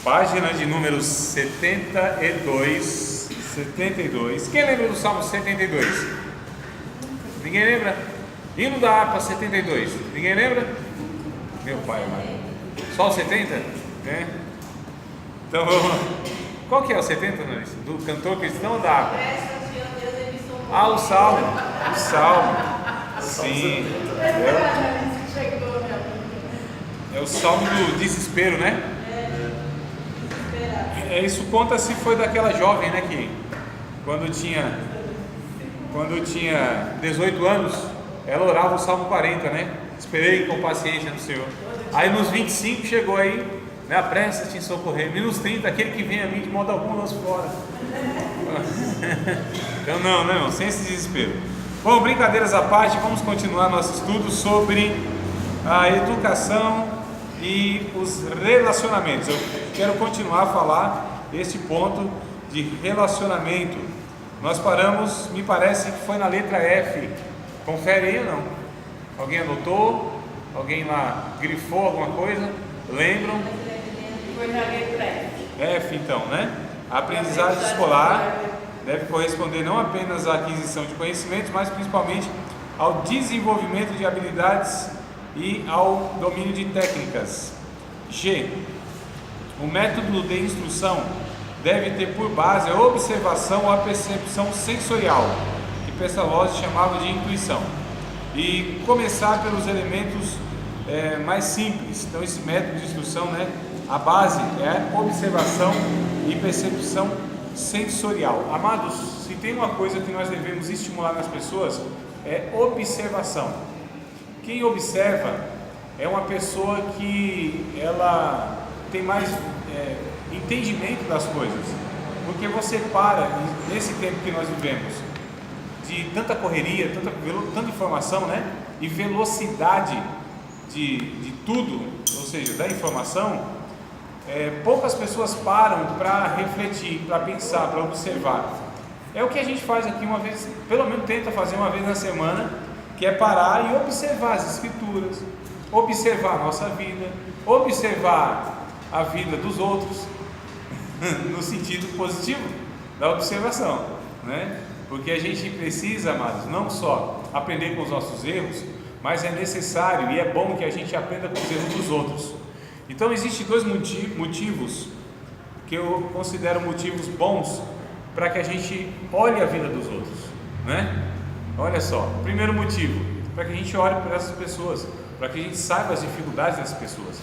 Página de número 72. Quem lembra do Salmo 72? Ninguém lembra? Hino da harpa 72. Ninguém lembra? Meu pai amado. Só o 70? É. Então vamos lá. Qual que é o 70, Larissa? Do cantor cristão ou da harpa? Ah, o Salmo. O Salmo. Sim. É o Salmo do desespero, né? Isso conta se foi daquela jovem, né, que quando tinha 18 anos, ela orava o Salmo 40, né? Esperei com paciência no Senhor. Aí nos 25 chegou aí, né? Apressa-te em socorrer. Nos 30, aquele que vem a mim de modo algum lanço fora. Então não, não, sem esse desespero. Bom, brincadeiras à parte, vamos continuar nosso estudo sobre a educação e os relacionamentos. Eu quero continuar a falar este ponto de relacionamento. Nós paramos, me parece que foi na letra F. Confere aí ou não? Alguém anotou? Alguém lá grifou alguma coisa? Lembram? Foi na letra F. F então, né? A aprendizagem escolar deve corresponder não apenas à aquisição de conhecimentos, mas principalmente ao desenvolvimento de habilidades e ao domínio de técnicas. G. O método de instrução deve ter por base a observação ou a percepção sensorial, que Pestalozzi chamava de intuição, e começar pelos elementos mais simples. Então esse método de instrução, né, a base é a observação e percepção sensorial. Amados, se tem uma coisa que nós devemos estimular nas pessoas, é observação. Quem observa é uma pessoa que ela tem mais entendimento das coisas, porque você para, nesse tempo que nós vivemos, de tanta correria, tanta informação, né? E velocidade de tudo, ou seja, da informação, poucas pessoas param para refletir, para pensar, para observar. É o que a gente faz aqui uma vez, pelo menos tenta fazer uma vez na semana, que é parar e observar as escrituras, observar a nossa vida, observar a vida dos outros, no sentido positivo da observação, né? Porque a gente precisa, amados, não só aprender com os nossos erros, mas é necessário e é bom que a gente aprenda com os erros dos outros. Então existem dois motivos que eu considero motivos bons para que a gente olhe a vida dos outros, né? Olha só, primeiro motivo, para que a gente olhe para essas pessoas, para que a gente saiba as dificuldades dessas pessoas,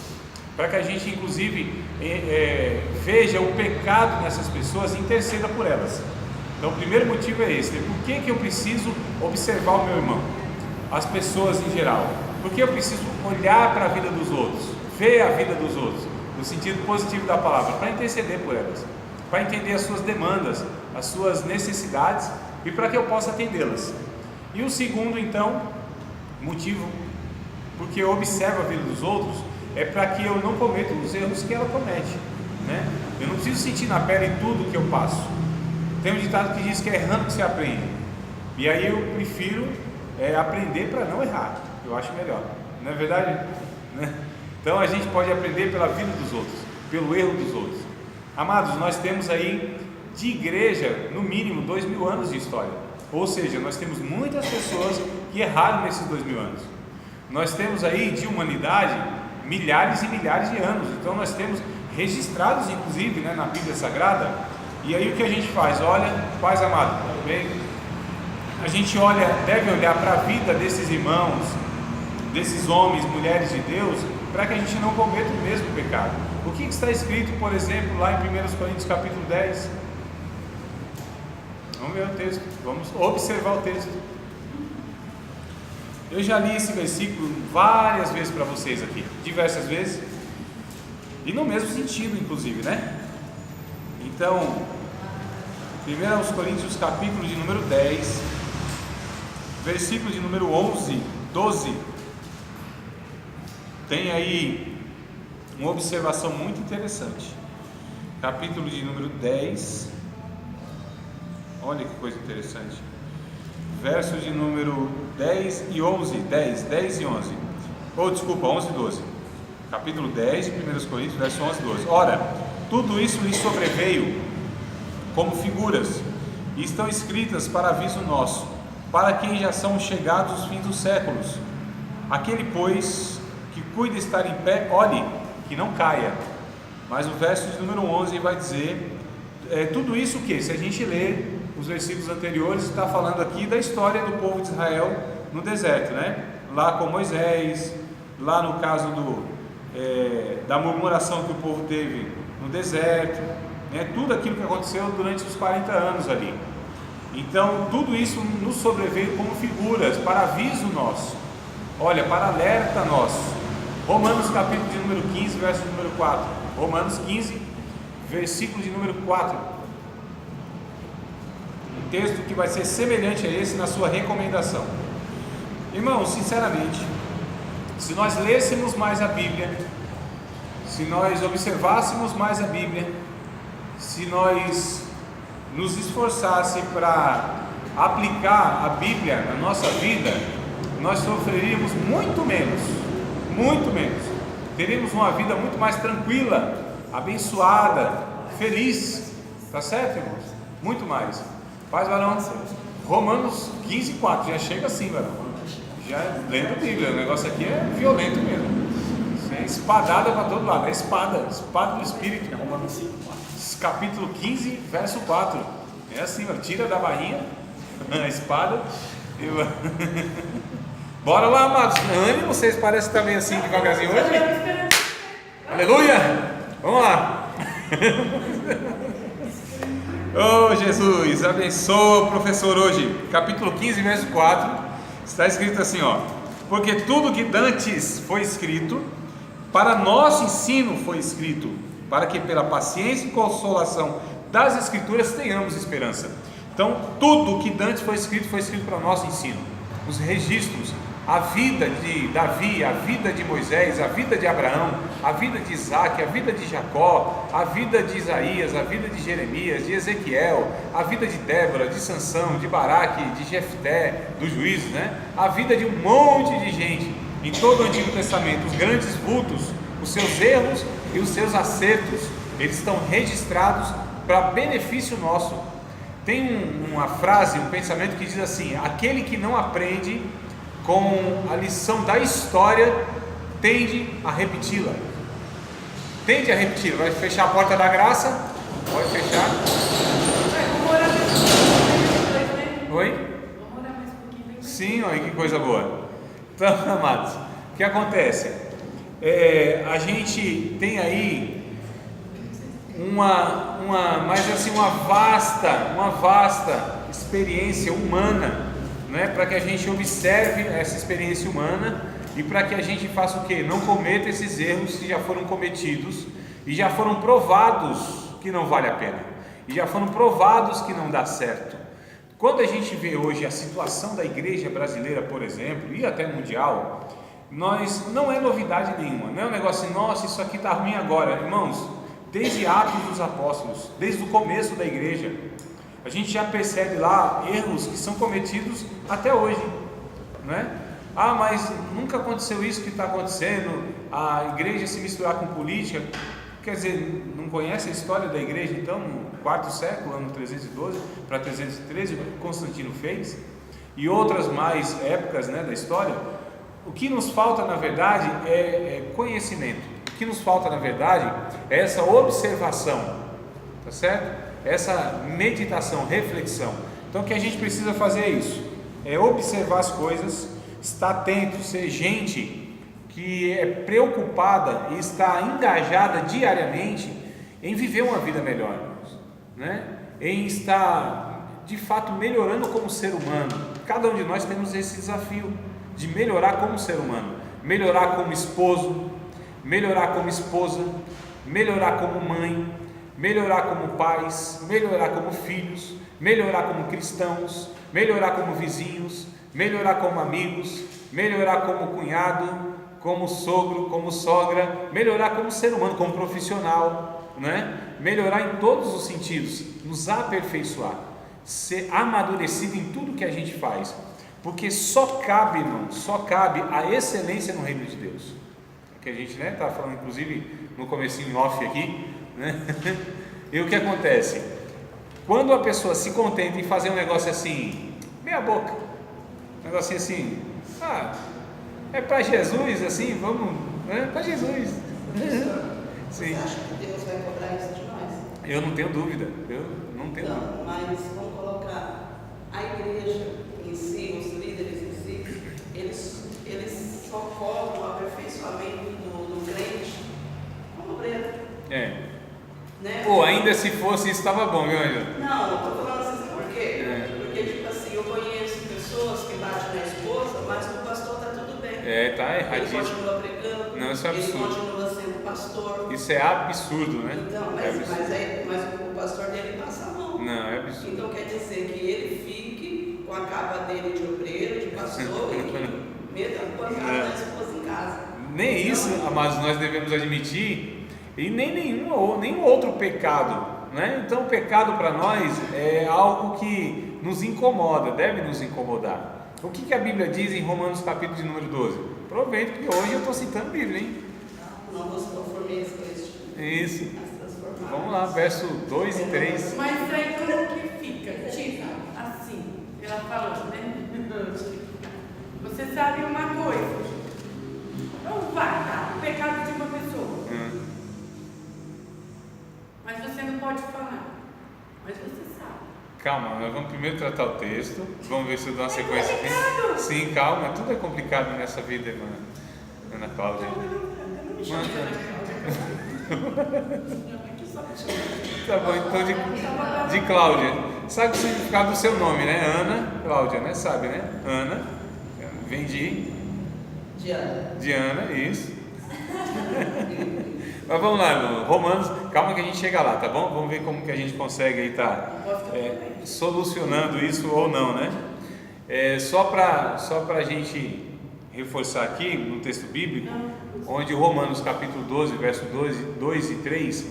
para que a gente inclusive veja o pecado nessas pessoas e interceda por elas. Então o primeiro motivo é esse, por que eu preciso observar o meu irmão, as pessoas em geral? Porque eu preciso olhar para a vida dos outros, ver a vida dos outros, no sentido positivo da palavra, para interceder por elas, para entender as suas demandas, as suas necessidades e para que eu possa atendê-las. E o segundo, então, motivo, porque eu observo a vida dos outros, é para que eu não cometa os erros que ela comete, né? Eu não preciso sentir na pele tudo que eu passo. Tem um ditado que diz que é errando que se aprende, e aí eu prefiro aprender para não errar, eu acho melhor, não é verdade? Né? Então a gente pode aprender pela vida dos outros, pelo erro dos outros. Amados, nós temos aí de igreja, no mínimo 2000 anos de história, ou seja, nós temos muitas pessoas que erraram nesses 2000 anos. Nós temos aí de humanidade milhares e milhares de anos, então nós temos registrados inclusive, né, na Bíblia Sagrada. E aí o que a gente faz? Olha, paz amado, bem? A gente deve olhar para a vida desses irmãos, desses homens, mulheres de Deus, para que a gente não cometa o mesmo pecado. O que está escrito, por exemplo, lá em 1 Coríntios capítulo 10? Vamos ver o texto, vamos observar o texto. Eu já li esse versículo várias vezes para vocês aqui, diversas vezes, e no mesmo sentido, inclusive, né? Então, 1 Coríntios capítulo de número 10, versículo de número 11, 12, tem aí uma observação muito interessante. Capítulo de número 10, olha que coisa interessante, verso de número 10 e 11, 10 e 11, ou desculpa, 11 e 12, capítulo 10 de 1 Coríntios, verso 11 e 12. Ora, tudo isso lhe sobreveio como figuras, e estão escritas para aviso nosso, para quem já são chegados os fins dos séculos. Aquele, pois, que cuida estar em pé, olhe, que não caia. Mas o verso de número 11 vai dizer, tudo isso que, se a gente ler os versículos anteriores, está falando aqui da história do povo de Israel no deserto, né? Lá com Moisés, lá no caso da murmuração que o povo teve no deserto, né? Tudo aquilo que aconteceu durante os 40 anos ali. Então, tudo isso nos sobreveio como figuras, para aviso nosso, olha, para alerta nosso. Romanos capítulo de número 15, verso de número 4. Romanos 15, versículo de número 4. Um texto que vai ser semelhante a esse na sua recomendação. Irmãos, sinceramente, se nós lêssemos mais a Bíblia, se nós observássemos mais a Bíblia, se nós nos esforçássemos para aplicar a Bíblia na nossa vida, nós sofreríamos muito menos, teríamos uma vida muito mais tranquila, abençoada, feliz, tá certo, irmãos? Muito mais. Paz, varão. Romanos 15, 4, já chega assim, varão, já lendo a Bíblia. O negócio aqui é violento mesmo, é espadada para todo lado, é espada do Espírito. Romanos 5, 4. Capítulo 15, verso 4, é assim, ó, tira da barrinha a espada e... Bora lá, amados, ânimo, vocês parecem também assim devagarzinho hoje. Aleluia, vamos lá. Oh Jesus, abençoa o professor hoje. Capítulo 15, verso 4, está escrito assim, ó: porque tudo que dantes foi escrito, para nosso ensino foi escrito, para que pela paciência e consolação das Escrituras tenhamos esperança. Então, tudo que dantes foi escrito para nosso ensino. Os registros, a vida de Davi, a vida de Moisés, a vida de Abraão, a vida de Isaac, a vida de Jacó, a vida de Isaías, a vida de Jeremias, de Ezequiel, a vida de Débora, de Sansão, de Baraque, de Jefté, dos juízes, né? A vida de um monte de gente em todo o Antigo Testamento, os grandes vultos, os seus erros e os seus acertos, eles estão registrados para benefício nosso. Tem uma frase, um pensamento que diz assim: aquele que não aprende com a lição da história tende a repeti-la. Vai fechar a porta da graça? Pode fechar. Oi? Sim, olha que coisa boa. Então, amados, o que acontece? A gente tem aí uma vasta experiência humana, né, para que a gente observe essa experiência humana e para que a gente faça o quê? Não cometa esses erros que já foram cometidos e já foram provados que não vale a pena, e já foram provados que não dá certo. Quando a gente vê hoje a situação da igreja brasileira, por exemplo, e até mundial, não é novidade nenhuma, não é um negócio assim, nossa, isso aqui está ruim agora. Irmãos, desde Atos dos Apóstolos, desde o começo da igreja, a gente já percebe lá erros que são cometidos até hoje, né? Ah, mas nunca aconteceu isso que está acontecendo, a igreja se misturar com política. Quer dizer, não conhece a história da igreja então, no quarto século, ano 312 para 313, o que Constantino fez, e outras mais épocas, né, da história. O que nos falta na verdade é conhecimento, o que nos falta na verdade é essa observação, tá certo? Essa meditação, reflexão. Então o que a gente precisa fazer é isso, é observar as coisas, estar atento, ser gente que é preocupada e está engajada diariamente em viver uma vida melhor, né? Em estar de fato melhorando como ser humano. Cada um de nós temos esse desafio de melhorar como ser humano, melhorar como esposo, melhorar como esposa, melhorar como mãe, melhorar como pais, melhorar como filhos, melhorar como cristãos, melhorar como vizinhos, melhorar como amigos, melhorar como cunhado, como sogro, como sogra, melhorar como ser humano, como profissional, né? Melhorar em todos os sentidos, nos aperfeiçoar, ser amadurecido em tudo que a gente faz, porque só cabe, irmão, só cabe a excelência no reino de Deus. Que a gente, né, estava falando inclusive no comecinho off aqui, né? E o que acontece? Quando a pessoa se contenta em fazer um negócio assim, meia boca, um negocinho assim, é para Jesus, assim, vamos, né? Para Jesus. Sim. Você acha que Deus vai cobrar isso de nós? Eu não tenho dúvida, Não, mas vamos colocar a igreja em si, os líderes em si, eles só cobram o aperfeiçoamento do crente como obreiro. Né? Ou ainda se fosse, estava bom, viu, Angela? Não, eu estou falando assim, sabe por quê? Porque, tipo assim, eu conheço pessoas que batem na esposa, mas o pastor está tudo bem. Tá Ele erradíssimo. continua pregando, Não, isso é ele absurdo. continua sendo pastor. Isso é absurdo, né? Então, mas o pastor dele passa a mão. Não, é absurdo. Então quer dizer que ele fique com a capa dele de obreiro, de pastor, e que meta a pancada da esposa em casa. Nem isso, amados, nós devemos admitir, e nem nenhum outro pecado, né? Então o pecado para nós é algo que nos incomoda, deve nos incomodar. O que a Bíblia diz em Romanos capítulo de número 12? Aproveito que hoje eu estou citando a Bíblia, hein? Não vos conformeis com este. Isso. Vamos lá, verso 2 e 3. Mas aí como que fica? Tipo, assim, ela falou, né? Você sabe uma coisa. Não vai, tá? O pecado de uma pessoa. Mas você não pode falar. Mas você sabe. Calma, nós vamos primeiro tratar o texto. Vamos ver se eu dou uma sequência aqui. Sim, calma, tudo é complicado nessa vida, irmã Ana Cláudia. Eu não me chamo de Ana Cláudia. Tá bom, então de Cláudia. Sabe o significado do seu nome, né? Ana Cláudia, né? Sabe, né? Ana vem de Diana, isso. Mas vamos lá, irmão. Romanos, calma que a gente chega lá, tá bom? Vamos ver como que a gente consegue aí solucionando isso ou não, né? Só para a gente reforçar aqui no texto bíblico, onde Romanos capítulo 12, verso 2 e 3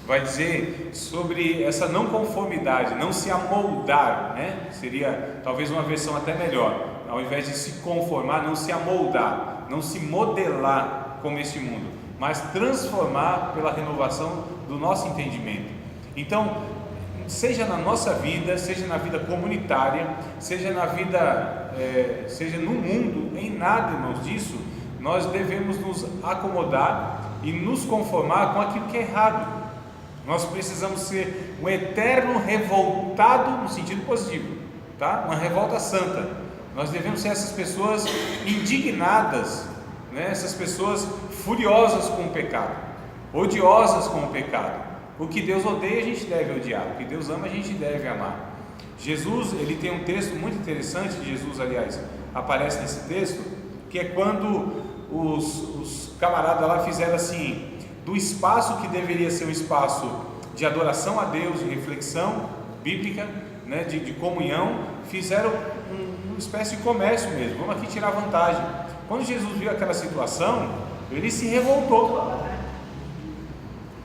vai dizer sobre essa não conformidade, não se amoldar, né? Seria talvez uma versão até melhor, ao invés de se conformar, não se amoldar, não se modelar como este mundo, mas transformar pela renovação do nosso entendimento. Então, seja na nossa vida, seja na vida comunitária, seja na vida, seja no mundo, em nada, irmãos, disso, nós devemos nos acomodar e nos conformar com aquilo que é errado. Nós precisamos ser um eterno revoltado no sentido positivo, tá? Uma revolta santa. Nós devemos ser essas pessoas indignadas, né? Essas pessoas furiosas com o pecado, odiosas com o pecado. O que Deus odeia a gente deve odiar, o que Deus ama a gente deve amar. Jesus, ele tem um texto muito interessante, Jesus, aliás, aparece nesse texto, que é quando os camaradas lá fizeram assim, do espaço que deveria ser um espaço de adoração a Deus, de reflexão bíblica, né, de comunhão, fizeram uma espécie de comércio mesmo, vamos aqui tirar vantagem. Quando Jesus viu aquela situação, ele se revoltou,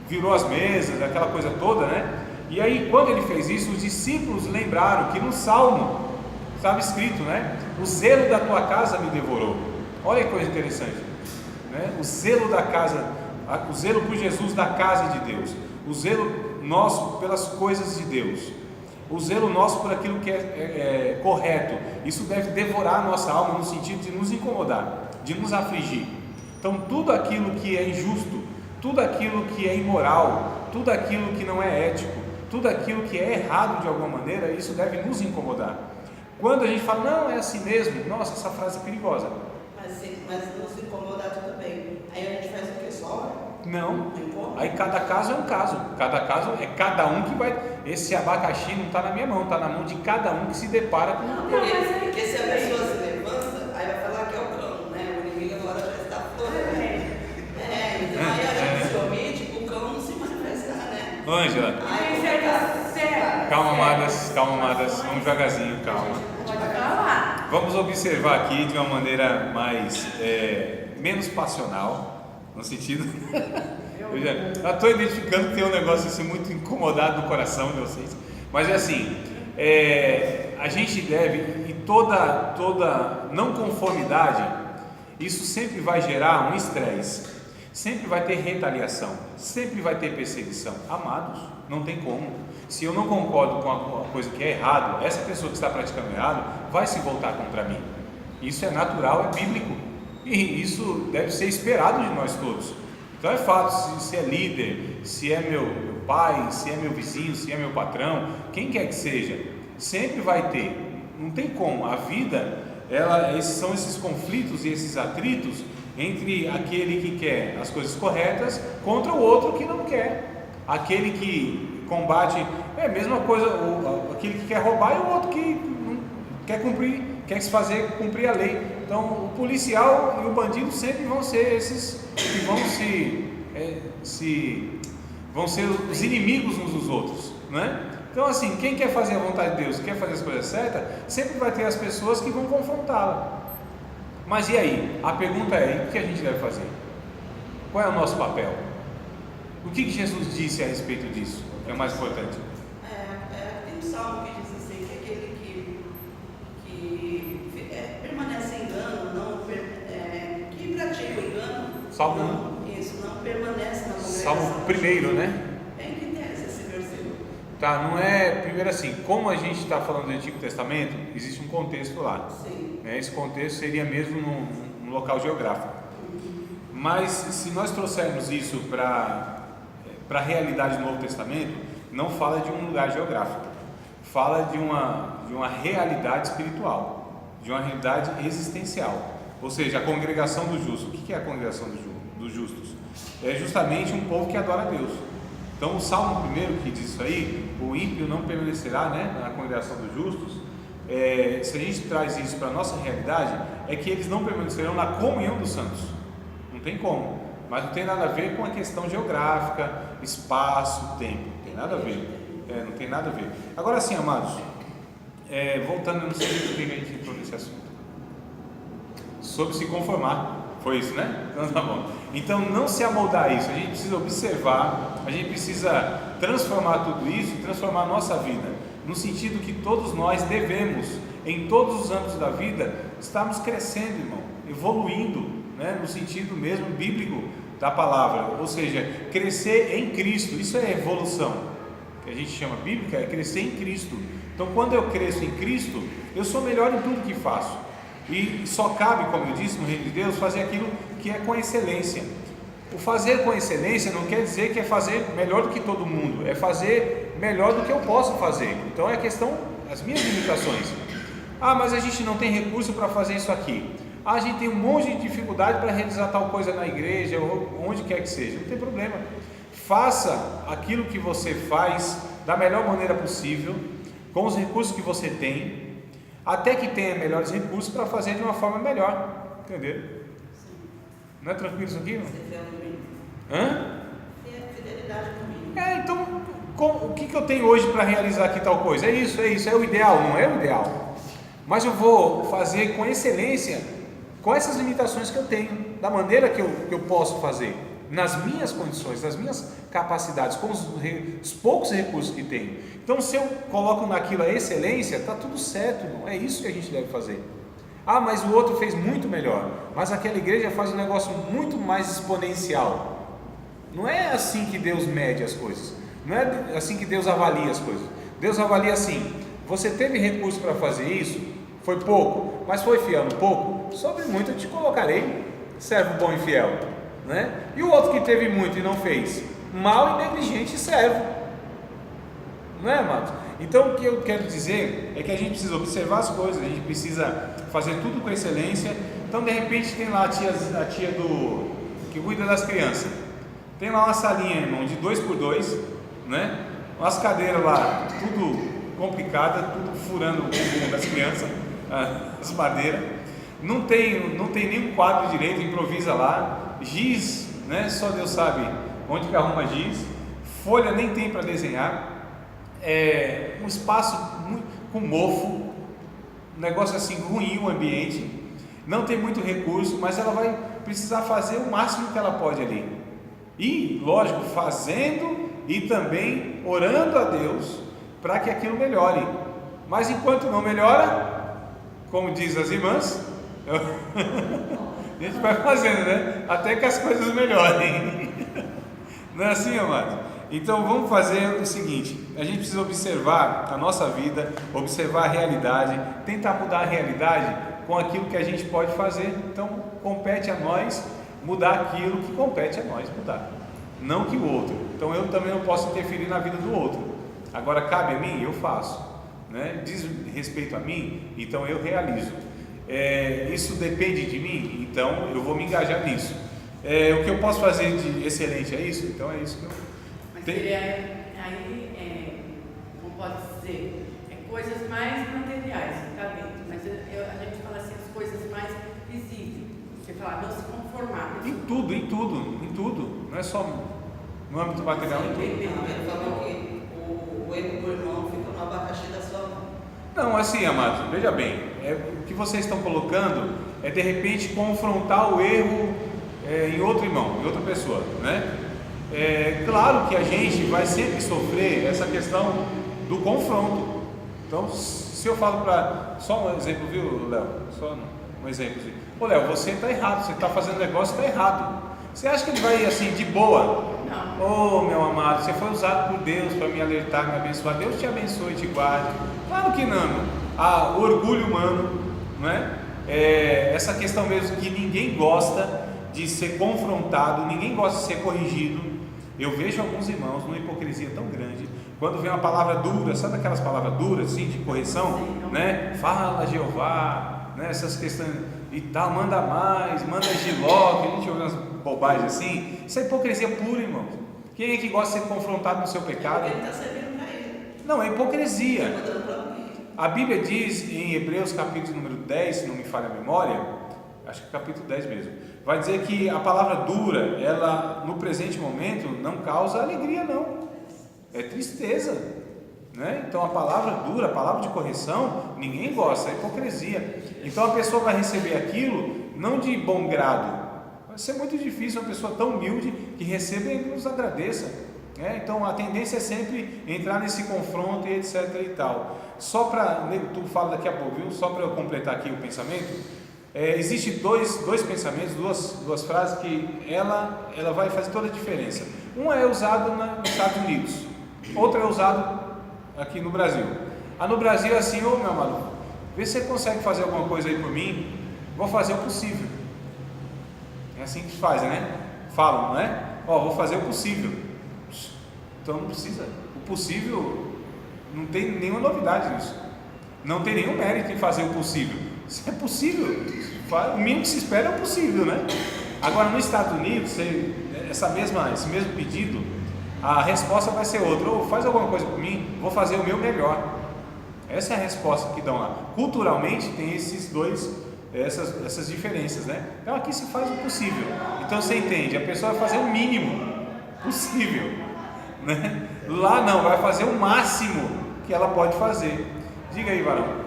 virou as mesas, aquela coisa toda, né? E aí quando ele fez isso, os discípulos lembraram que no Salmo estava escrito, né? O zelo da tua casa me devorou. Olha que coisa interessante, né? O zelo da casa, o zelo por Jesus da casa de Deus, o zelo nosso pelas coisas de Deus, o zelo nosso por aquilo que é correto, isso deve devorar a nossa alma no sentido de nos incomodar, de nos afligir. Então tudo aquilo que é injusto, tudo aquilo que é imoral, tudo aquilo que não é ético, tudo aquilo que é errado de alguma maneira, isso deve nos incomodar. Quando a gente fala, não, é assim mesmo, nossa, essa frase é perigosa. Mas nos incomodar tudo bem. Aí a gente faz o que? Só? Não, aí cada caso é um caso, cada caso é cada um que vai. Esse abacaxi não está na minha mão, está na mão de cada um que se depara com. Não, porque se a pessoa se levanta, aí vai falar que é o cão, né? O inimigo agora já está fora, né? Então aí a gente se omite, o cão não se manifestar, né? Ângela, calma, amadas, vamos devagarzinho, calma. Pode falar. Vamos observar aqui de uma maneira mais, menos passional, no sentido, eu já estou identificando que tem um negócio assim muito incomodado no coração de vocês, mas é assim, a gente deve, e toda não conformidade, isso sempre vai gerar um estresse. sempre vai ter retaliação, sempre vai ter perseguição. Amados, não tem como. Se eu não concordo com a coisa que é errado, essa pessoa que está praticando errado vai se voltar contra mim. Isso é natural, é bíblico, e isso deve ser esperado de nós todos. Então é fato, se é líder, se é meu pai, se é meu vizinho, se é meu patrão, quem quer que seja, sempre vai ter, não tem como. A vida, são esses conflitos e esses atritos entre aquele que quer as coisas corretas contra o outro que não quer, aquele que combate, é a mesma coisa, aquele que quer roubar e o outro que não quer cumprir, quer se fazer cumprir a lei. Então o policial e o bandido sempre vão ser esses que vão ser os inimigos uns dos outros, né? Então assim, quem quer fazer a vontade de Deus, quer fazer as coisas certas, sempre vai ter as pessoas que vão confrontá-la. Mas e aí? A pergunta é, o que a gente deve fazer? Qual é o nosso papel? O que Jesus disse a respeito disso? É o mais importante. Tem um salmo que diz assim, que aquele que permanece em engano, que pratica o engano, Salmo não permanece na congregação. Salmo 1, né? Em que tese esse versículo? Tá, não é, primeiro assim, como a gente está falando do Antigo Testamento, existe um contexto lá. Sim. Esse contexto seria mesmo num local geográfico. Mas se nós trouxermos isso para a realidade do Novo Testamento, não fala de um lugar geográfico, fala de uma realidade espiritual, de uma realidade existencial. Ou seja, a congregação dos justos. O que é a congregação dos justos? É justamente um povo que adora a Deus. Então o Salmo 1 que diz isso aí, o ímpio não permanecerá, né, na congregação dos justos. Se a gente traz isso para a nossa realidade, é que eles não permanecerão na comunhão dos santos. Não tem como, mas não tem nada a ver com a questão geográfica, espaço, tempo, não tem nada a ver. Não tem nada a ver. Agora sim, amados, voltando, eu não sei por que a gente entrou nesse assunto. Sobre se conformar, foi isso, né? Então tá bom. Então não se amoldar a isso, a gente precisa observar, a gente precisa transformar tudo isso, transformar a nossa vida, no sentido que todos nós devemos, em todos os âmbitos da vida, estarmos crescendo, irmão, evoluindo, né? No sentido mesmo bíblico da palavra, ou seja, crescer em Cristo. Isso é evolução, que a gente chama bíblica, é crescer em Cristo. Então quando eu cresço em Cristo, eu sou melhor em tudo que faço, e só cabe, como eu disse, no reino de Deus, fazer aquilo que é com excelência. O fazer com excelência não quer dizer que é fazer melhor do que todo mundo, é fazer melhor do que eu posso fazer. Então é questão, as minhas limitações. Mas a gente não tem recurso para fazer isso aqui. A gente tem um monte de dificuldade para realizar tal coisa na igreja, ou onde quer que seja. Não tem problema. Faça aquilo que você faz da melhor maneira possível, com os recursos que você tem, até que tenha melhores recursos para fazer de uma forma melhor. Entendeu? Não é tranquilo isso aqui? Fidelidade comigo. Então, o que eu tenho hoje para realizar aqui tal coisa? É isso, é o ideal, não é o ideal. Mas eu vou fazer com excelência, com essas limitações que eu tenho, da maneira que eu posso fazer, nas minhas condições, nas minhas capacidades, com os poucos recursos que tenho. Então, se eu coloco naquilo a excelência, está tudo certo, irmão. É isso que a gente deve fazer. Mas o outro fez muito melhor, mas aquela igreja faz um negócio muito mais exponencial. Não é assim que Deus mede as coisas, não é assim que Deus avalia as coisas. Deus avalia assim: você teve recurso para fazer isso, foi pouco, mas foi fiel no pouco, sobre muito eu te colocarei, servo bom e fiel, né? E o outro que teve muito e não fez, mal e negligente servo, não é, amados? Então o que eu quero dizer é que a gente precisa observar as coisas, a gente precisa fazer tudo com excelência. Então de repente tem lá a tia que cuida das crianças, tem lá uma salinha, irmão, de 2x2, né? Umas cadeiras lá, tudo complicada, tudo furando o bumbum das crianças, as madeiras, não tem nenhum quadro direito, improvisa lá, giz, né? Só Deus sabe onde que arruma giz, folha nem tem para desenhar, um espaço com mofo, um negócio assim ruim o ambiente, não tem muito recurso, mas ela vai precisar fazer o máximo que ela pode ali, e lógico, fazendo e também orando a Deus para que aquilo melhore. Mas enquanto não melhora, como diz as irmãs, A gente vai fazendo, né? Até que as coisas melhorem. Não é assim, amados? Então vamos fazer o seguinte: a gente precisa observar a nossa vida, observar a realidade, tentar mudar a realidade com aquilo que a gente pode fazer. Então compete a nós mudar aquilo que compete a nós mudar, não que o outro. Então eu também não posso interferir na vida do outro. Agora cabe a mim, eu faço, né? Diz respeito a mim, então eu realizo. Isso depende de mim, então eu vou me engajar nisso. O que eu posso fazer de excelente é isso, então é isso que eu Mas tenho. Como pode dizer, coisas mais materiais que está dentro, mas a gente fala assim, as coisas mais visíveis. Você fala, não se conformar. Em tudo, não é só no âmbito material, em tudo. Ele falou que o erro do irmão fica no abacaxi da sua mão. Não, assim, amados, veja bem, o que vocês estão colocando é de repente confrontar o erro em outro irmão, em outra pessoa, né? Claro que a gente vai sempre sofrer essa questão do confronto. Então, se eu falo para, só um exemplo, viu, Léo? Só um exemplo. Ô, Léo, você está errado, você está fazendo negócio, está errado. Você acha que ele vai assim, de boa? Não. Ô, meu amado, você foi usado por Deus para me alertar, me abençoar. Deus te abençoe e te guarde. Claro que não. O orgulho humano, não é? Essa questão mesmo que ninguém gosta de ser confrontado, ninguém gosta de ser corrigido. Eu vejo alguns irmãos numa hipocrisia tão grande, quando vem uma palavra dura, sabe aquelas palavras duras assim, de correção, né? Fala Jeová, né? Essas questões e tal, manda mais, manda giló, que a gente ouve umas bobagens assim. Isso é hipocrisia pura, irmãos. Quem é que gosta de ser confrontado no seu pecado? Ele está servindo para ele. Não, é hipocrisia. Está mandando para alguém. A Bíblia diz em Hebreus capítulo número 10, se não me falha a memória, acho que capítulo 10 mesmo, vai dizer que a palavra dura, ela no presente momento não causa alegria não, é tristeza, né? Então a palavra dura, a palavra de correção, ninguém gosta, é hipocrisia. Então a pessoa vai receber aquilo não de bom grado, vai ser muito difícil uma pessoa tão humilde que receba e nos agradeça, né? Então a tendência é sempre entrar nesse confronto e etc e tal. Só para, tu fala daqui a pouco, viu? Só para eu completar aqui o pensamento. Existem dois pensamentos, duas frases que ela vai fazer toda a diferença. Uma é usada nos Estados Unidos, outra é usada aqui no Brasil. No Brasil é assim: ô meu amado, vê se você consegue fazer alguma coisa aí por mim, vou fazer o possível. É assim que faz, né? Falam, não é? Vou fazer o possível. Então não precisa. O possível, não tem nenhuma novidade nisso. Não tem nenhum mérito em fazer o possível. Se é possível, o mínimo que se espera é o possível, né? Agora nos Estados Unidos, esse mesmo pedido, a resposta vai ser outra: faz alguma coisa por mim, vou fazer o meu melhor. Essa é a resposta que dão lá. Culturalmente tem essas diferenças, né? Então aqui se faz o possível. Então você entende, a pessoa vai fazer o mínimo possível, né? Lá não, vai fazer o máximo que ela pode fazer. Diga aí, varão.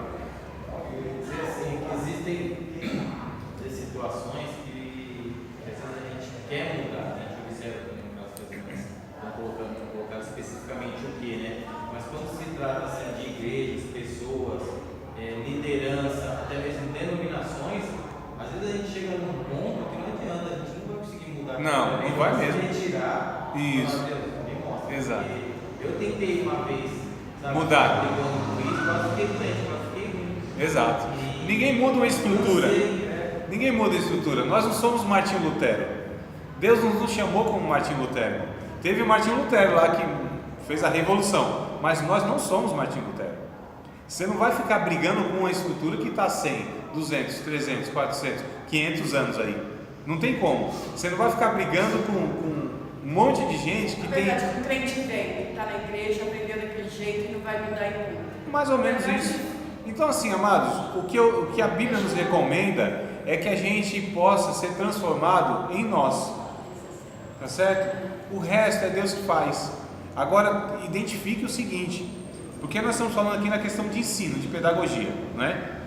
Situações que às vezes a gente quer mudar, né? A gente observa também no caso das irmãs, estão colocando especificamente o que, né? Mas quando se trata assim, de igrejas, pessoas, liderança, até mesmo denominações, às vezes a gente chega num ponto que não adianta, a gente não vai conseguir mudar. Não vai mesmo. Retirar, isso. Me mostra. Exato. Eu tentei uma vez, mudar. Brigando com isso, mas fiquei doente, mas fiquei ruim. Exato. Ninguém muda uma estrutura. Ninguém muda a estrutura. Nós não somos Martinho Lutero. Deus não nos chamou como Martinho Lutero. Teve o Martinho Lutero lá que fez a revolução, mas nós não somos Martinho Lutero. Você não vai ficar brigando com uma estrutura que está 100, 200, 300, 400, 500 anos aí. Não tem como. Você não vai ficar brigando com um monte de gente que tem... Um crente velho, está na igreja, aprendeu daquele jeito e não vai mudar em tudo. Mais ou menos isso. Então assim, amados, o que a Bíblia nos recomenda é que a gente possa ser transformado em nós, tá certo? O resto é Deus que faz. Agora, identifique o seguinte, porque nós estamos falando aqui na questão de ensino, de pedagogia, né?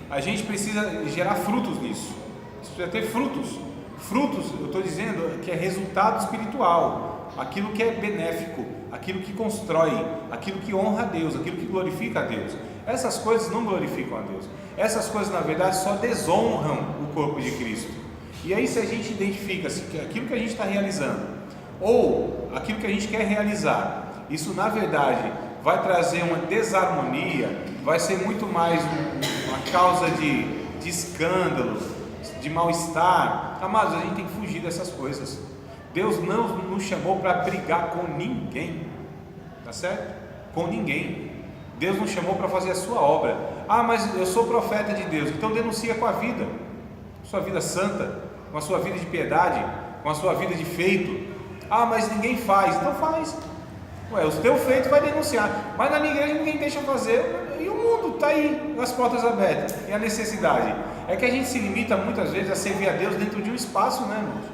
A gente precisa gerar frutos nisso. Isso precisa ter frutos. Frutos, eu estou dizendo que é resultado espiritual, aquilo que é benéfico, aquilo que constrói, aquilo que honra a Deus, aquilo que glorifica a Deus. Essas coisas não glorificam a Deus. Essas coisas, na verdade, só desonram o corpo de Cristo. E aí, se a gente identifica se aquilo que a gente está realizando ou aquilo que a gente quer realizar, isso na verdade vai trazer uma desarmonia, vai ser muito mais uma causa de escândalo, de mal-estar. Amados, a gente tem que fugir dessas coisas. Deus não nos chamou para brigar com ninguém, tá certo? Com ninguém. Deus nos chamou para fazer a sua obra. Ah, mas eu sou profeta de Deus, então denuncia com a vida, sua vida santa, com a sua vida de piedade, com a sua vida de feito. Ah, mas ninguém faz, então faz. Ué, o teu feito vai denunciar, mas na minha igreja ninguém deixa fazer, e o mundo está aí, as portas abertas, e a necessidade é que a gente se limita muitas vezes a servir a Deus dentro de um espaço, né, irmãos?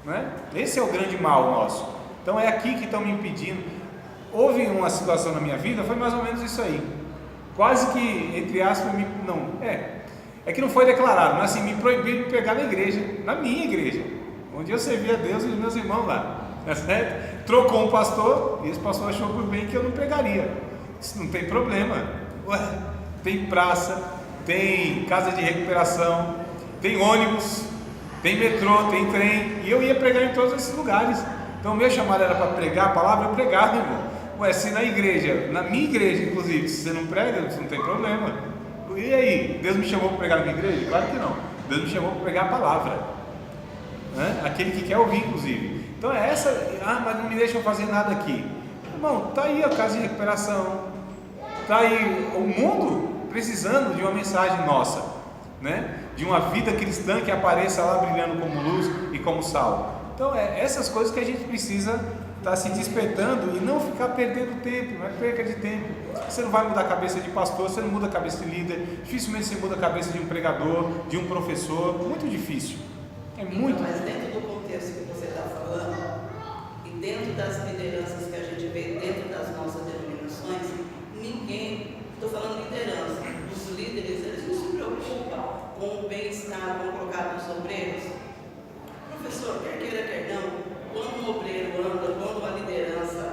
Né? Esse é o grande mal nosso. Então é aqui que estão me impedindo. Houve uma situação na minha vida, foi mais ou menos isso aí, quase que, entre aspas, é que não foi declarado, mas assim, me proibiram de pegar na igreja, na minha igreja, onde eu servia a Deus e os meus irmãos lá, tá certo? Trocou um pastor, e esse pastor achou por bem que eu não pregaria. Isso não tem problema. Ué, tem praça, tem casa de recuperação, tem ônibus, tem metrô, tem trem, e eu ia pregar em todos esses lugares. Então o meu chamado era para pregar a palavra, eu pregava, irmão. Ué, se na igreja, na minha igreja inclusive, se você não prega, não tem problema. E aí, Deus me chamou para pregar na minha igreja? Claro que não. Deus me chamou para pregar a palavra, né? Aquele que quer ouvir inclusive. Então é essa, mas não me deixam fazer nada aqui. Irmão, está aí a casa de recuperação, está aí o mundo precisando de uma mensagem nossa, né? De uma vida cristã que apareça lá brilhando como luz e como sal. Então é essas coisas que a gente precisa estar se despertando e não ficar perdendo tempo, não é perca de tempo. Você não vai mudar a cabeça de pastor, você não muda a cabeça de líder, dificilmente você muda a cabeça de um pregador, de um professor, muito difícil. É muito. Mas dentro do contexto que você está falando, e dentro das lideranças que a gente vê dentro das nossas denominações, ninguém, estou falando liderança, os líderes, eles não se preocupam com o bem-estar, com o colocar dos obreiros. Professor, quer queira, quer não, quando um obreiro anda, quando uma liderança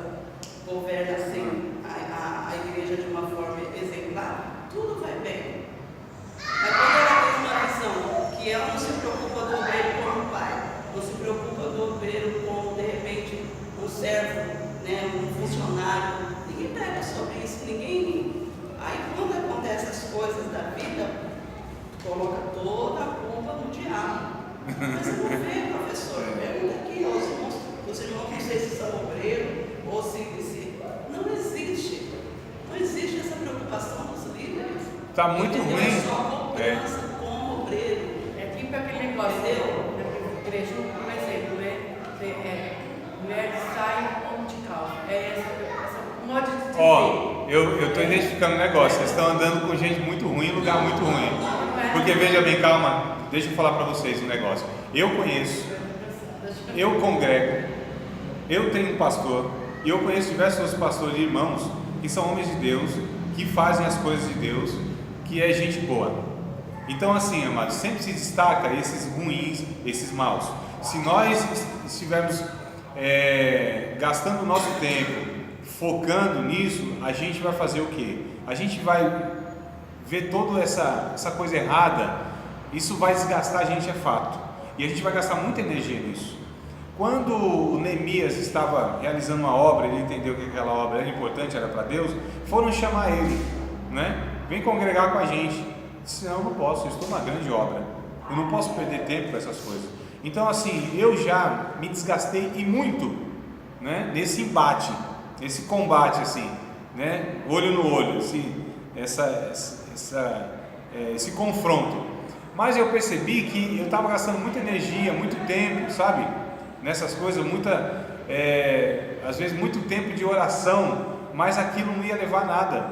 governa assim a igreja de uma forma exemplar, tudo vai bem. Mas quando ela tem uma visão que ela não se preocupa do obreiro como pai, não se preocupa do obreiro como, de repente, um servo, né, um funcionário, ninguém prega sobre isso, ninguém. Aí quando acontecem as coisas da vida, coloca toda a culpa no diabo. Mas você não vê, professor, pergunta aqui aos irmãos, os irmãos não sei se são obreiros ou se não existe. Não existe essa preocupação dos líderes. Está muito ruim. É só cobrança como obreiro. É tipo aquele negócio, na igreja, por exemplo, né? Mulher sai como de calça. É essa modo de dizer. Ó, eu estou identificando um negócio, vocês estão andando com gente muito ruim, lugar muito ruim. Porque veja bem, calma, deixa eu falar para vocês um negócio. Eu conheço, eu congrego, eu tenho um pastor, e eu conheço diversos outros pastores e irmãos que são homens de Deus, que fazem as coisas de Deus, que é gente boa. Então assim, amados, sempre se destaca esses ruins, esses maus. Se nós estivermos gastando o nosso tempo focando nisso, a gente vai fazer o quê? A gente vai ver toda essa coisa errada, isso vai desgastar a gente, é fato, e a gente vai gastar muita energia nisso. Quando o Neemias estava realizando uma obra, ele entendeu que aquela obra era importante, era para Deus, foram chamar ele, né? Vem congregar com a gente. Ele disse, não, eu não posso, eu estou numa grande obra, eu não posso perder tempo com essas coisas. Então assim, eu já me desgastei e muito, né? Nesse embate, nesse combate assim, né? Olho no olho, assim, esse confronto. Mas eu percebi que eu estava gastando muita energia, muito tempo, sabe? Nessas coisas, às vezes muito tempo de oração, mas aquilo não ia levar a nada.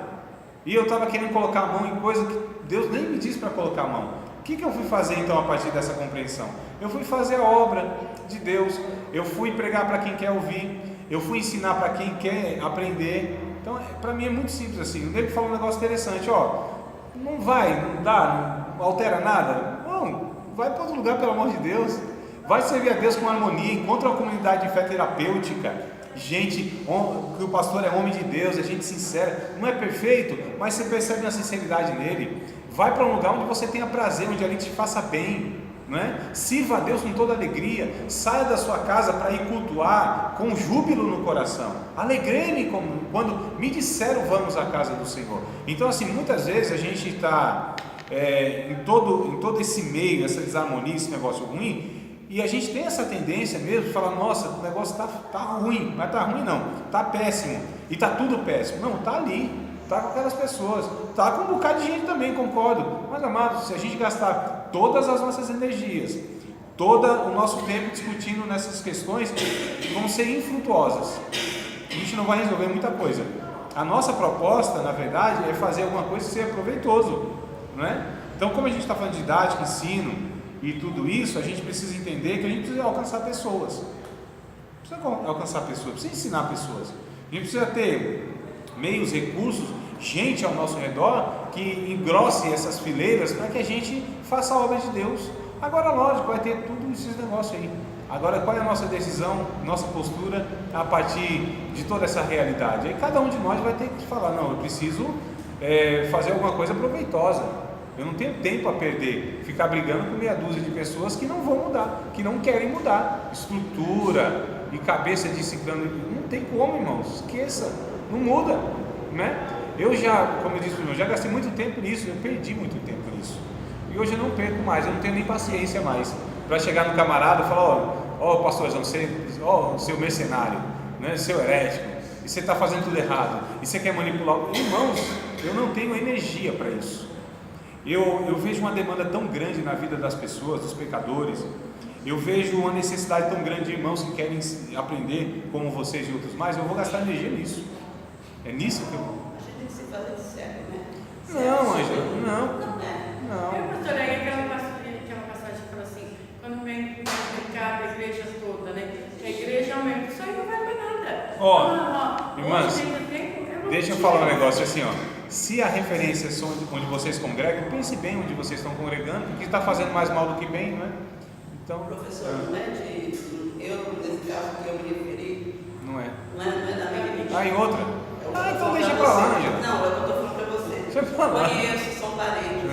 E eu estava querendo colocar a mão em coisa que Deus nem me disse para colocar a mão. O que eu fui fazer então a partir dessa compreensão? Eu fui fazer a obra de Deus, eu fui pregar para quem quer ouvir, eu fui ensinar para quem quer aprender. Então, para mim é muito simples assim. O nego falou um negócio interessante, ó, não dá, não altera nada. Não, vai para outro lugar, pelo amor de Deus. Vai servir a Deus com harmonia, encontra uma comunidade de fé terapêutica, gente, que o pastor é homem de Deus, é gente sincera, não é perfeito, mas você percebe uma sinceridade nele. Vai para um lugar onde você tenha prazer, onde ali te faça bem, não é? Sirva a Deus com toda alegria, saia da sua casa para ir cultuar com júbilo no coração. Alegrei-me quando me disseram vamos à casa do Senhor. Então assim, muitas vezes a gente está em todo esse meio, essa desarmonia, esse negócio ruim, e a gente tem essa tendência mesmo de falar, nossa, o negócio tá ruim, mas tá ruim não, tá péssimo, e tá tudo péssimo. Não, tá ali, tá com aquelas pessoas, tá com um bocado de gente também, concordo. Mas amados, se a gente gastar todas as nossas energias, todo o nosso tempo discutindo nessas questões, vão ser infrutuosas. A gente não vai resolver muita coisa. A nossa proposta, na verdade, é fazer alguma coisa que seja proveitoso, não é? Então, como a gente está falando de didática, ensino e tudo isso, a gente precisa entender que a gente precisa alcançar pessoas. Precisa alcançar pessoas, precisa ensinar pessoas. A gente precisa ter meios, recursos, gente ao nosso redor que engrosse essas fileiras para que a gente faça a obra de Deus. Agora, lógico, vai ter tudo esses negócios aí. Agora, qual é a nossa decisão, nossa postura a partir de toda essa realidade? Aí cada um de nós vai ter que falar, não, eu preciso fazer alguma coisa proveitosa. Eu não tenho tempo a perder, ficar brigando com meia dúzia de pessoas que não vão mudar, que não querem mudar. Estrutura e cabeça de ciclano, não tem como, irmãos, esqueça, não muda, né? Eu já, como eu disse, eu já gastei muito tempo nisso, eu perdi muito tempo nisso. E hoje eu não perco mais, eu não tenho nem paciência mais para chegar no camarada e falar, ó, pastorzão, seu mercenário, né, seu herético, e você está fazendo tudo errado, e você quer manipular. Irmãos, eu não tenho energia para isso. Eu vejo uma demanda tão grande na vida das pessoas, dos pecadores. Eu vejo uma necessidade tão grande de irmãos que querem aprender como vocês e outros mais. Eu vou gastar energia nisso. É nisso que eu... A gente tem que se fazer de cego, né? Não, Ângela, não. Eu, pastor, aí aquela passagem que fala assim, quando vem complicado a igreja toda, né? A igreja aumenta, isso aí não vai para nada. Ó, irmãs, deixa eu falar um negócio assim, ó. Se a referência é onde vocês congregam, pense bem onde vocês estão congregando, porque está fazendo mais mal do que bem, não é? Então, professor, não é nesse caso que eu me referi, não é da minha igreja. Em outra? Então deixa pra lá, Ângela. Não, eu estou falando para você. Deixa pra lá. Conheço, são parentes.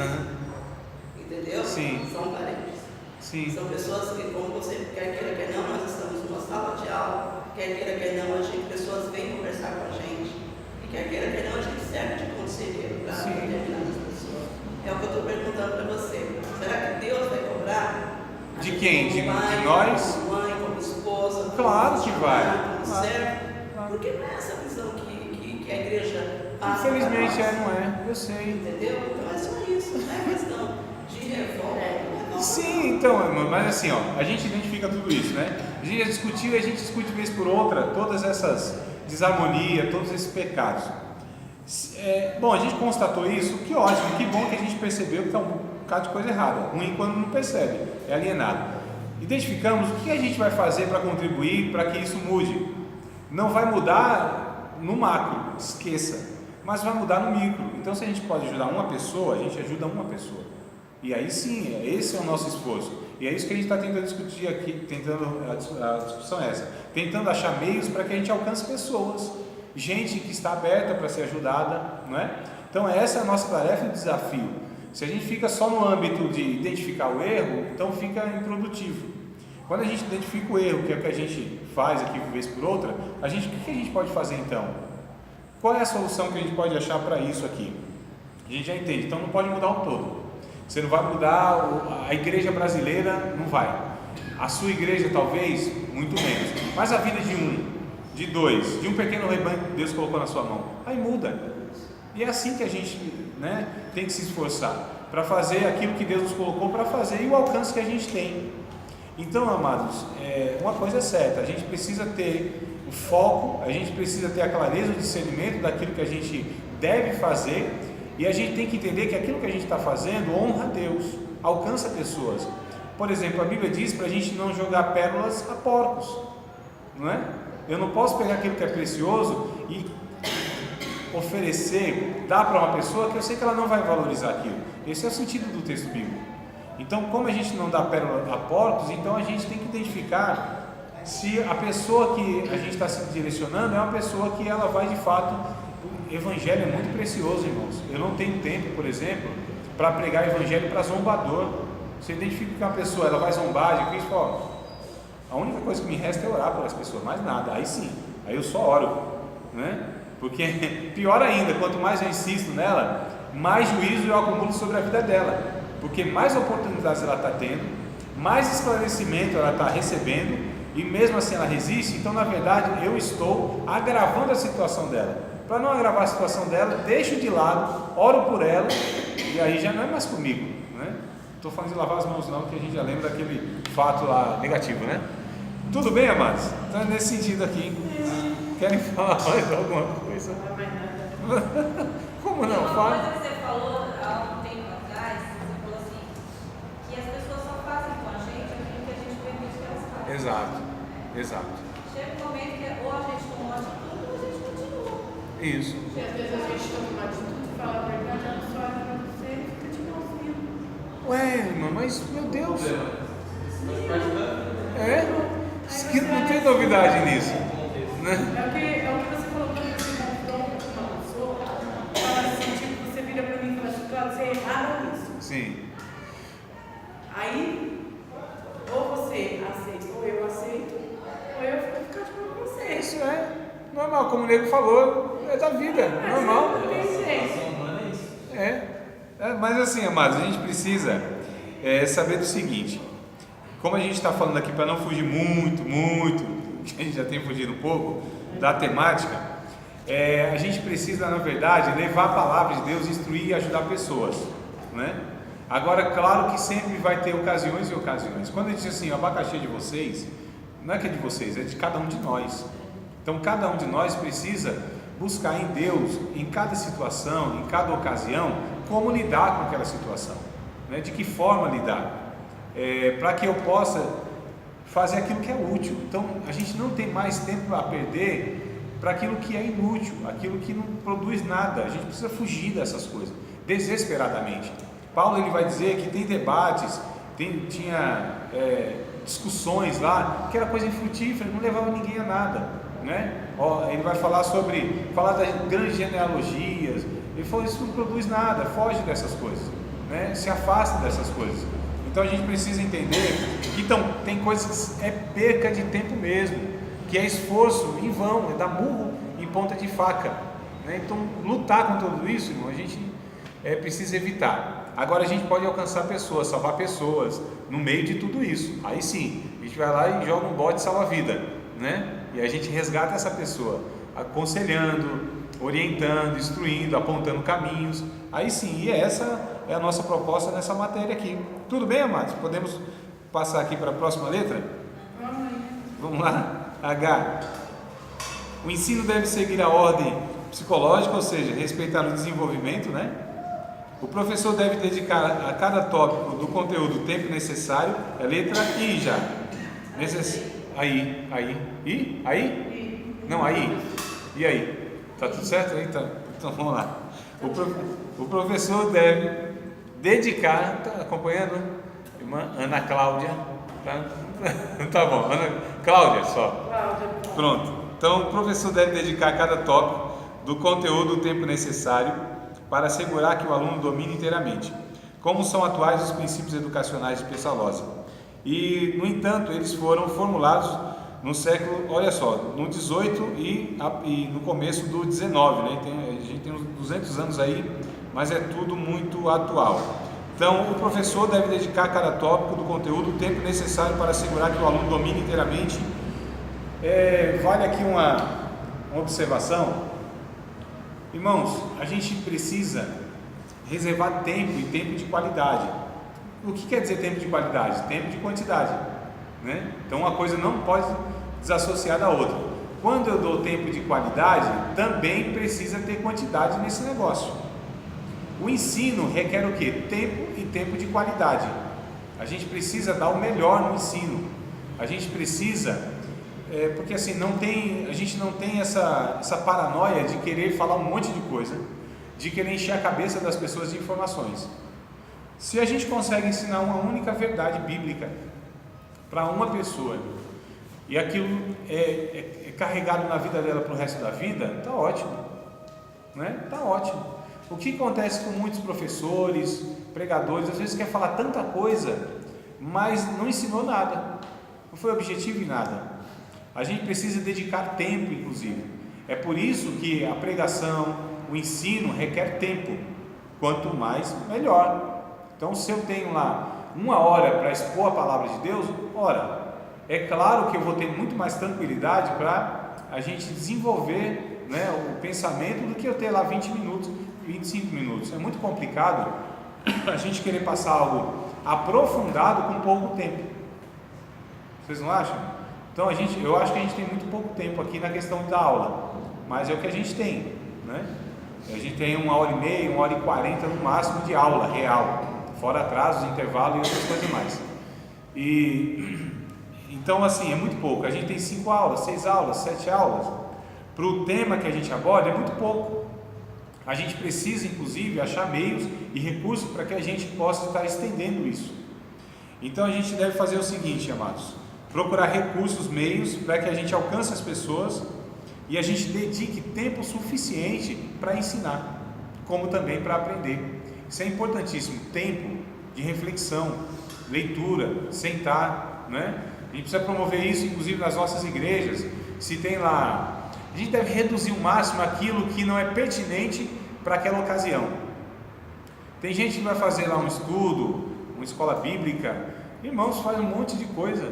Entendeu? Sim. São parentes. Sim. São pessoas que, como você quer queira, quer não, nós estamos numa sala de aula, quer queira, quer não, pessoas vêm conversar com a gente. E quer queira, quer não, a gente serve de conselheiro para determinadas pessoas. É o que eu estou perguntando para você. Será que Deus vai cobrar? De quem? De pai, nós? Como mãe, como esposa? Claro que vai. Como servo? Porque não é essa visão que a igreja passa. Infelizmente não é, eu sei. Entendeu? Então é só isso, não é questão de revolta. Sim, então, mas assim, ó, a gente identifica tudo isso, né? A gente já discutiu e a gente discute vez por outra todas essas desarmonias, todos esses pecados. Bom, a gente constatou isso, que ótimo, que bom que a gente percebeu que está um bocado de coisa errada. Ruim quando não percebe, é alienado. Identificamos o que a gente vai fazer para contribuir para que isso mude. Não vai mudar no macro, esqueça, mas vai mudar no micro. Então, se a gente pode ajudar uma pessoa, a gente ajuda uma pessoa. E aí sim, esse é o nosso esforço. E é isso que a gente está tentando discutir aqui, a discussão é essa, tentando achar meios para que a gente alcance pessoas, gente que está aberta para ser ajudada, não é? Então essa é a nossa tarefa e desafio. Se a gente fica só no âmbito de identificar o erro, então fica improdutivo. Quando a gente identifica o erro, que é o que a gente faz aqui vez por outra, o que a gente pode fazer então? Qual é a solução que a gente pode achar para isso aqui? A gente já entende, então não pode mudar o todo. Você não vai mudar, a igreja brasileira não vai. A sua igreja talvez, muito menos. Mas a vida de um, de dois, de um pequeno rebanho que Deus colocou na sua mão, aí muda. E é assim que a gente, né, tem que se esforçar para fazer aquilo que Deus nos colocou para fazer e o alcance que a gente tem. Então, amados, uma coisa é certa, a gente precisa ter o foco, a gente precisa ter a clareza, o discernimento daquilo que a gente deve fazer. E a gente tem que entender que aquilo que a gente está fazendo honra a Deus, alcança pessoas. Por exemplo, a Bíblia diz para a gente não jogar pérolas a porcos, não é? Eu não posso pegar aquilo que é precioso e oferecer, dar para uma pessoa que eu sei que ela não vai valorizar aquilo. Esse é o sentido do texto bíblico. Então, como a gente não dá pérola a porcos, então a gente tem que identificar se a pessoa que a gente está se direcionando é uma pessoa que ela vai de fato. O evangelho é muito precioso, irmãos. Eu não tenho tempo, por exemplo, para pregar evangelho para zombador. Você identifica que uma pessoa ela vai zombar de Cristo, ó, a única coisa que me resta é orar por essa pessoa, mais nada. Aí sim, aí eu só oro, né? Porque pior ainda, quanto mais eu insisto nela, mais juízo eu acumulo sobre a vida dela, porque mais oportunidades ela está tendo, mais esclarecimento ela está recebendo, e mesmo assim ela resiste. Então, na verdade, eu estou agravando a situação dela. Para não agravar a situação dela, deixo de lado, oro por ela, e aí já não é mais comigo, né? Estou falando de lavar as mãos não, porque a gente já lembra daquele fato lá negativo, né? Tudo bem, amados? Então é nesse sentido aqui. Querem falar mais alguma coisa? Não vai nada. Como não? Uma Fala. coisa que você falou há um tempo atrás, você falou assim, que as pessoas só fazem com a gente aquilo que a gente permite que elas façam. Exato. Chega um momento que ou a gente toma uma atitude ou a gente continua. Isso. E às vezes a gente toma uma atitude, fala a verdade, ela só olha pra você e fica te ouvindo. Ué, irmã, mas meu Deus. Faz parte da vida. Não tem novidade nisso, né? É o que você falou quando você confronta uma pessoa, fala assim, tipo, você vira pra mim e fala assim, Cláudio, você erraram nisso. Sim. Aí, ou você aceita, ou eu aceito, ou eu fico ficar com você. Isso é normal, como o nego falou, é da vida, normal. Não tem jeito. Ação humana é isso. Mas assim, amados, a gente precisa saber do seguinte: como a gente está falando aqui para não fugir muito, que a gente já tem fugido um pouco da temática, a gente precisa, na verdade, levar a palavra de Deus, instruir e ajudar pessoas, né? Agora, claro que sempre vai ter ocasiões e ocasiões. Quando a gente diz assim, o abacaxi é de vocês, não é que é de vocês, é de cada um de nós. Então, cada um de nós precisa buscar em Deus, em cada situação, em cada ocasião, como lidar com aquela situação, né? De que forma lidar, para que eu possa fazer aquilo que é útil. Então, a gente não tem mais tempo a perder para aquilo que é inútil, aquilo que não produz nada. A gente precisa fugir dessas coisas, desesperadamente. Paulo ele vai dizer que tem debates, tinha discussões lá, que era coisa infrutífera, não levava ninguém a nada, né? Ele vai falar das grandes genealogias. Ele falou, isso não produz nada, foge dessas coisas, né? Se afasta dessas coisas. Então a gente precisa entender que tem coisas que é perca de tempo mesmo, que é esforço em vão, é dar murro em ponta de faca, né? Então lutar com tudo isso, irmão, a gente precisa evitar. Agora a gente pode alcançar pessoas, salvar pessoas no meio de tudo isso. Aí sim, a gente vai lá e joga um bote salva-vida, né? E a gente resgata essa pessoa, aconselhando, orientando, instruindo, apontando caminhos. Aí sim, e essa é a nossa proposta nessa matéria aqui. Tudo bem, amados? Podemos passar aqui para a próxima letra? Vamos lá? H. O ensino deve seguir a ordem psicológica, ou seja, respeitar o desenvolvimento, né? O professor deve dedicar a cada tópico do conteúdo o tempo necessário. É letra I já. Aí? Não, aí. E aí? Tá tudo certo? Então vamos lá. O professor deve dedicar. Está acompanhando? Irmã Ana Cláudia. Tá bom, Ana Cláudia só. Pronto. Então o professor deve dedicar a cada tópico do conteúdo o tempo necessário para assegurar que o aluno domine inteiramente, como são atuais os princípios educacionais de Pestalozzi. E, no entanto, eles foram formulados no século, olha só, no 18 e no começo do 19, né? A gente tem uns 200 anos aí, mas é tudo muito atual. Então, o professor deve dedicar a cada tópico do conteúdo o tempo necessário para assegurar que o aluno domine inteiramente. Vale aqui uma observação. Irmãos, a gente precisa reservar tempo e tempo de qualidade. O que quer dizer tempo de qualidade? Tempo de quantidade, né? Então uma coisa não pode desassociar da outra. Quando eu dou tempo de qualidade, também precisa ter quantidade nesse negócio. O ensino requer o quê? Tempo e tempo de qualidade. A gente precisa dar o melhor no ensino. A gente precisa... porque assim, a gente não tem essa paranoia de querer falar um monte de coisa, de querer encher a cabeça das pessoas de informações. Se a gente consegue ensinar uma única verdade bíblica para uma pessoa e aquilo é carregado na vida dela para o resto da vida, está ótimo, né? Está ótimo. O que acontece com muitos professores, pregadores, às vezes quer falar tanta coisa, mas não ensinou nada, não foi objetivo em nada. A gente precisa dedicar tempo, inclusive. É por isso que a pregação, o ensino requer tempo. Quanto mais, melhor. Então, se eu tenho lá 1 hora para expor a palavra de Deus, ora, é claro que eu vou ter muito mais tranquilidade para a gente desenvolver, né, o pensamento do que eu ter lá 20 minutos, 25 minutos. É muito complicado a gente querer passar algo aprofundado com pouco tempo. Vocês não acham? Então eu acho que a gente tem muito pouco tempo aqui na questão da aula, mas é o que a gente tem, né? A gente tem 1h30, 1h40 no máximo de aula real, fora atrasos, intervalo e outras coisas mais. Então assim, é muito pouco. A gente tem 5 aulas, 6 aulas, 7 aulas. Para o tema que a gente aborda é muito pouco. A gente precisa, inclusive, achar meios e recursos para que a gente possa estar estendendo isso. Então a gente deve fazer o seguinte, amados: procurar recursos, meios para que a gente alcance as pessoas e a gente dedique tempo suficiente para ensinar, como também para aprender. Isso é importantíssimo, tempo de reflexão, leitura, sentar, né? A gente precisa promover isso, inclusive nas nossas igrejas. Se tem lá, a gente deve reduzir o máximo aquilo que não é pertinente para aquela ocasião. Tem gente que vai fazer lá um estudo, uma escola bíblica, irmãos, faz um monte de coisa.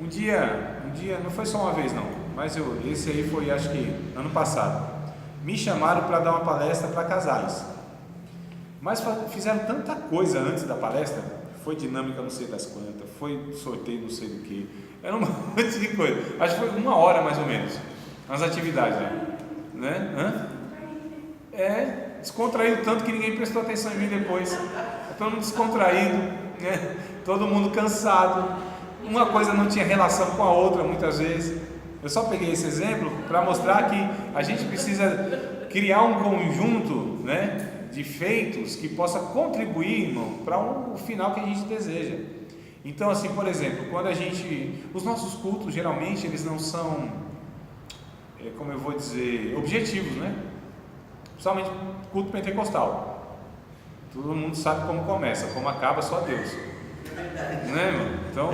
Um dia, não foi só uma vez não, mas esse aí foi, acho que ano passado, me chamaram para dar uma palestra para casais, mas fizeram tanta coisa antes da palestra, foi dinâmica não sei das quantas, foi sorteio não sei do que, era um monte de coisa, acho que foi 1 hora mais ou menos, as atividades, né? Descontraído tanto que ninguém prestou atenção em mim depois, todo mundo descontraído, né? Todo mundo cansado, uma coisa não tinha relação com a outra muitas vezes. Eu só peguei esse exemplo para mostrar que a gente precisa criar um conjunto, né, de feitos que possa contribuir, irmão, para o final que a gente deseja. Então assim, por exemplo, quando os nossos cultos geralmente eles não são, como eu vou dizer, objetivos, né? Principalmente culto pentecostal. Todo mundo sabe como começa, como acaba só Deus. Né, irmão? Então,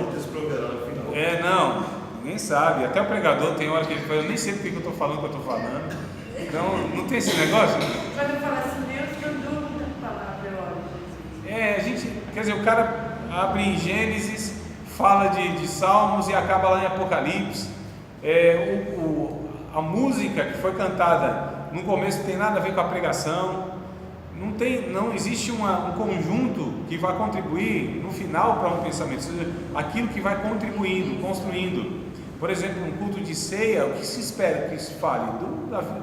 não, ninguém sabe. Até o pregador tem hora que ele fala, eu nem sei porque que eu estou falando o que eu estou falando. Então, não tem esse negócio? Quando eu falo assim, Deus, eu durmo da palavra, eu oro. A gente, quer dizer, o cara abre em Gênesis, fala de Salmos e acaba lá em Apocalipse. A música que foi cantada no começo não tem nada a ver com a pregação. Não existe um conjunto que vai contribuir no final para um pensamento, ou seja, aquilo que vai contribuindo, construindo. Por exemplo, um culto de ceia, o que se espera que se fale?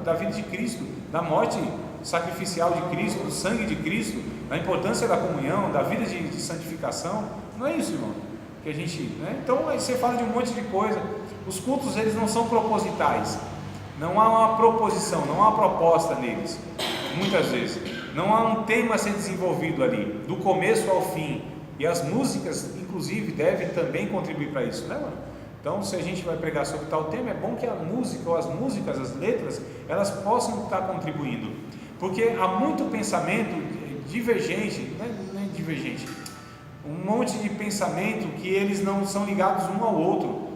Da vida de Cristo, da morte sacrificial de Cristo, do sangue de Cristo, da importância da comunhão, da vida de santificação. Não é isso, irmão, que a gente, né? Então aí você fala de um monte de coisa. Os cultos eles não são propositais, não há uma proposição, não há uma proposta neles, muitas vezes. Não há um tema a ser desenvolvido ali, do começo ao fim. E as músicas, inclusive, devem também contribuir para isso, né, mano? Então, se a gente vai pregar sobre tal tema, é bom que a música, ou as músicas, as letras, elas possam estar contribuindo. Porque há muito pensamento divergente, não é divergente, um monte de pensamento que eles não são ligados um ao outro.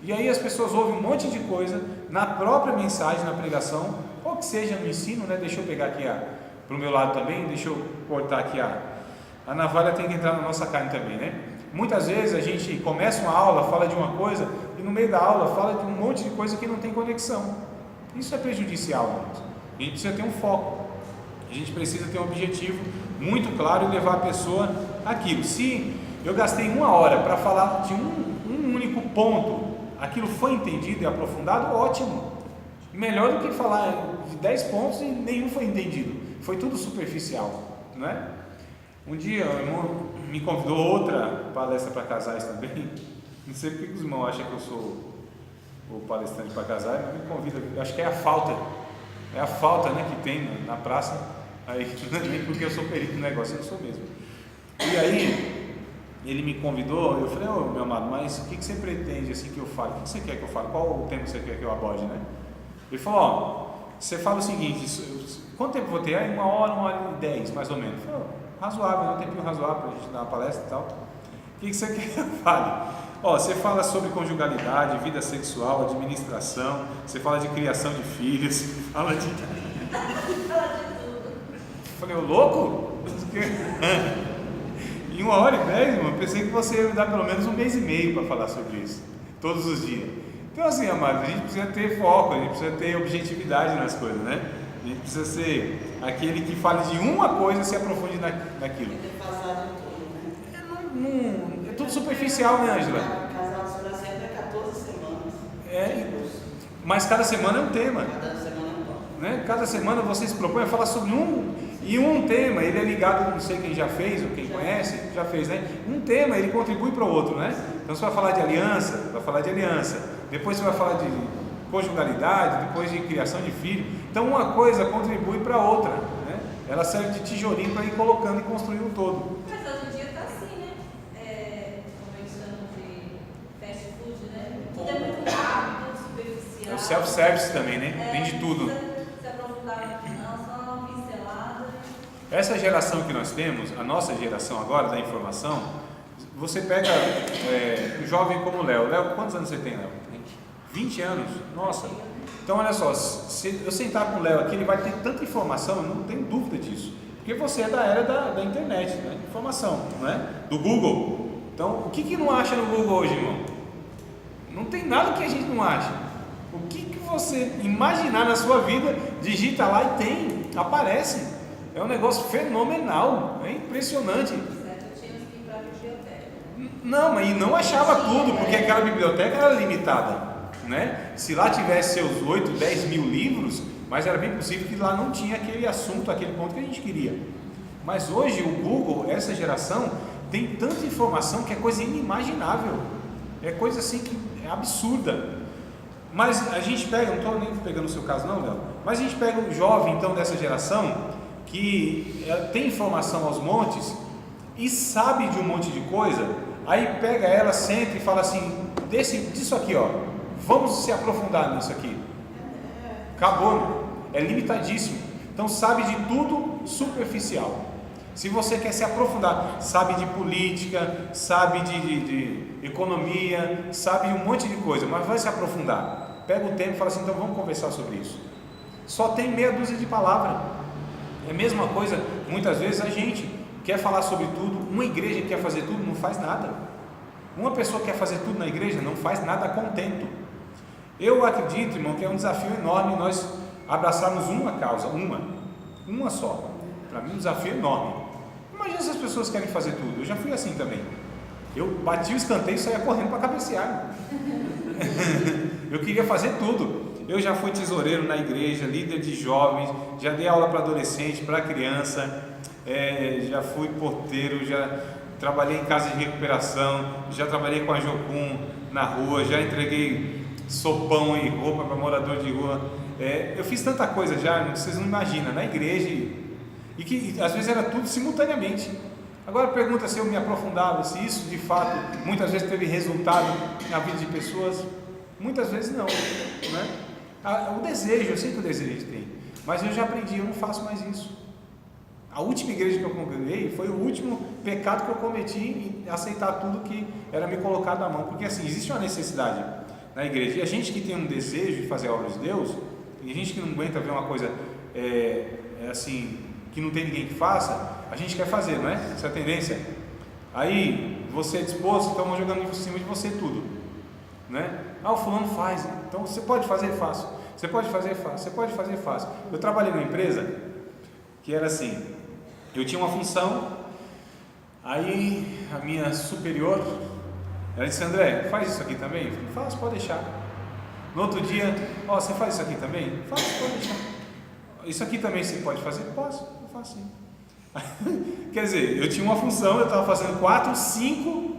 E aí as pessoas ouvem um monte de coisa na própria mensagem, na pregação, ou que seja no ensino, né? Deixa eu pegar aqui para o meu lado também, deixa eu cortar aqui a navalha tem que entrar na nossa carne também, né? Muitas vezes a gente começa uma aula, fala de uma coisa e no meio da aula fala de um monte de coisa que não tem conexão. Isso é prejudicial, irmãos. A gente precisa ter um foco, a gente precisa ter um objetivo muito claro e levar a pessoa àquilo. Se eu gastei 1 hora para falar de um único ponto, aquilo foi entendido e aprofundado, ótimo. Melhor do que falar de 10 pontos e nenhum foi entendido. Foi tudo superficial, não é? Um dia o irmão me convidou outra palestra para casais também. Não sei porque os irmãos acham que eu sou o palestrante para casais, mas me convida. Acho que é a falta né, que tem na praça. Aí, não é nem porque eu sou perito no negócio, eu sou mesmo. E aí ele me convidou, eu falei, meu amado, mas o que você pretende assim que eu fale? O que você quer que eu fale? Qual o tema você quer que eu aborde, né? Ele falou, você fala o seguinte, quanto tempo vou ter? 1 hora e 10, mais ou menos. Razoável, um tempinho razoável para a gente dar uma palestra e tal. O que você quer que eu fale? Você fala sobre conjugalidade, vida sexual, administração, você fala de criação de filhos, fala de... Falei, ô louco? Em 1 hora e 10, irmão, pensei que você ia me dar pelo menos 1 mês e meio para falar sobre isso, todos os dias. Então assim, amados, a gente precisa ter foco, a gente precisa ter objetividade nas coisas, né? A gente precisa ser aquele que fale de uma coisa e se aprofunde naquilo. É tudo superficial, né, Ângela? Casados para sempre é 14 semanas. Mas cada semana é um tema. Cada semana é um tema. Né? Cada semana você se propõe a falar sobre um tema, ele é ligado, não sei quem já fez ou quem conhece, já fez, né? Um tema, ele contribui para o outro, né? Então você vai falar de aliança, vai falar de aliança. Depois você vai falar de conjugalidade, depois de criação de filho. Então uma coisa contribui para a outra, né? Ela serve de tijolinho para ir colocando e construindo um todo. Mas hoje em dia está assim, né? Como eles chamam de fast food, né? Tudo é muito rápido, muito superficial. É o self-service também, né? Tem de tudo. Se aprofundar não, só uma pincelada. Essa geração que nós temos, a nossa geração agora da informação, você pega um jovem como o Léo. Léo, quantos anos você tem, Léo? 20 anos? Nossa. Então olha só, se eu sentar com o Léo aqui, ele vai ter tanta informação, eu não tenho dúvida disso. Porque você é da era da internet, né? Informação, não é? Do Google. Então, o que não acha no Google hoje, irmão? Não tem nada que a gente não acha. O que você imaginar na sua vida, digita lá e tem, aparece. É um negócio fenomenal, é impressionante. Eu tinha que ir para a biblioteca. Não, mas não achava tudo, porque aquela biblioteca era limitada, né? Se lá tivesse seus 8, 10 mil livros, mas era bem possível que lá não tinha aquele assunto, aquele ponto que a gente queria. Mas hoje o Google, essa geração, tem tanta informação que é coisa inimaginável, é coisa assim que é absurda. Mas a gente pega, não estou nem pegando o seu caso não, Léo, mas a gente pega um jovem então dessa geração que tem informação aos montes e sabe de um monte de coisa, aí pega ela, senta e fala assim, disso aqui, ó, vamos se aprofundar nisso aqui. Acabou, é limitadíssimo. Então sabe de tudo superficial. Se você quer se aprofundar, sabe de política, sabe de economia, sabe de um monte de coisa, mas vai se aprofundar. Pega o tempo e fala assim, então vamos conversar sobre isso. Só tem meia dúzia de palavras. É a mesma coisa, muitas vezes a gente quer falar sobre tudo, uma igreja que quer fazer tudo, não faz nada. Uma pessoa que quer fazer tudo na igreja, não faz nada contento. Eu acredito, irmão, que é um desafio enorme nós abraçarmos uma causa, uma só. Para mim, um desafio enorme. Imagina se as pessoas querem fazer tudo. Eu já fui assim também. Eu bati o escanteio e saía correndo para cabecear. Eu queria fazer tudo. Eu já fui tesoureiro na igreja, líder de jovens, já dei aula para adolescente, para criança, já fui porteiro, já trabalhei em casa de recuperação, já trabalhei com a Jocum na rua, já entreguei sopão e roupa para morador de rua. Eu fiz tanta coisa já, vocês não imaginam, na igreja, e que às vezes era tudo simultaneamente. Agora pergunta se eu me aprofundava, se isso de fato muitas vezes teve resultado na vida de pessoas. Muitas vezes não, né? O desejo, eu sei que o desejo tem, mas eu já aprendi, eu não faço mais isso. A última igreja que eu congreguei foi o último pecado que eu cometi em aceitar tudo que era me colocado na mão, porque assim, existe uma necessidade na igreja, e a gente que tem um desejo de fazer a obra de Deus, e a gente que não aguenta ver uma coisa assim, que não tem ninguém que faça, a gente quer fazer, não é? Essa é a tendência. Aí você é disposto, então vão jogando em cima de você tudo, né? O fulano faz, então você pode fazer, faço. Você pode fazer, faço. Você pode fazer, faço. Eu trabalhei numa empresa que era assim, eu tinha uma função, aí a minha superior, ela disse, André, faz isso aqui também? Eu falei, faço, pode deixar. No outro dia, você faz isso aqui também? Faço, pode deixar. Isso aqui também você pode fazer? Posso, eu faço sim. Quer dizer, eu tinha uma função, eu estava fazendo 4, 5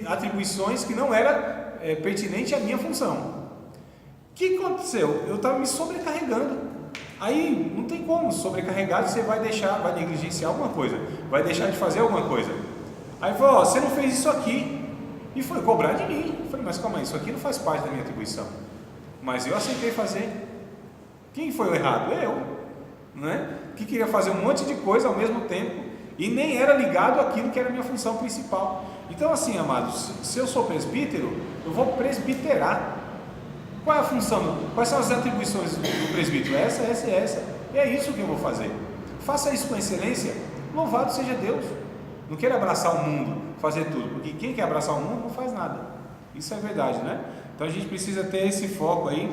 atribuições que não era pertinente à minha função. O que aconteceu? Eu estava me sobrecarregando. Aí não tem como, sobrecarregado você vai negligenciar alguma coisa, vai deixar de fazer alguma coisa. Aí falou, você não fez isso aqui, e foi cobrar de mim. Eu falei, mas calma aí, isso aqui não faz parte da minha atribuição, mas eu aceitei fazer. Quem foi o errado? Eu, não é? Que queria fazer um monte de coisa ao mesmo tempo e nem era ligado àquilo que era a minha função principal. Então assim, amados, se eu sou presbítero, eu vou presbiterar. Qual é a função? Quais são as atribuições do presbítero? Essa e essa. E é isso que eu vou fazer. Faça isso com excelência. Louvado seja Deus. Não queira abraçar o mundo, fazer tudo, porque quem quer abraçar o mundo não faz nada. Isso é verdade, né? Então a gente precisa ter esse foco aí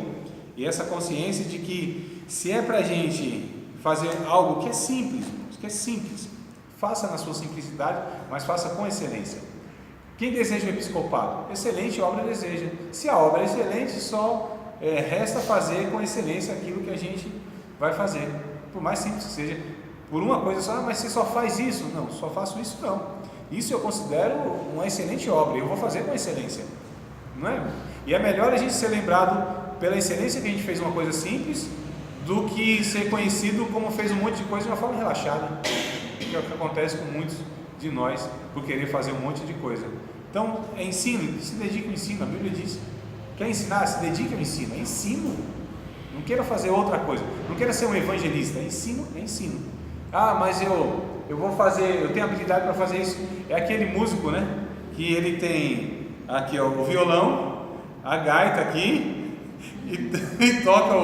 e essa consciência de que se é para a gente fazer algo que é simples, faça na sua simplicidade, mas faça com excelência. Quem deseja o episcopado? Excelente obra deseja. Se a obra é excelente, só resta fazer com excelência aquilo que a gente vai fazer, por mais simples que seja. Por uma coisa só, mas você só faz isso? Não, só faço isso não. Isso eu considero uma excelente obra, eu vou fazer com excelência, não é? E é melhor a gente ser lembrado pela excelência que a gente fez uma coisa simples, do que ser conhecido como fez um monte de coisa de uma forma relaxada, que é o que acontece com muitos de nós, por querer fazer um monte de coisa. Então, ensino, se dedique ao ensino, a Bíblia diz, quer ensinar, se dedique ao ensino, é ensino, não queira fazer outra coisa, não queira ser um evangelista, é ensino. Ah, mas eu vou fazer, eu tenho habilidade para fazer isso. É aquele músico, né? Que ele tem aqui ó, o violão, a gaita aqui e toca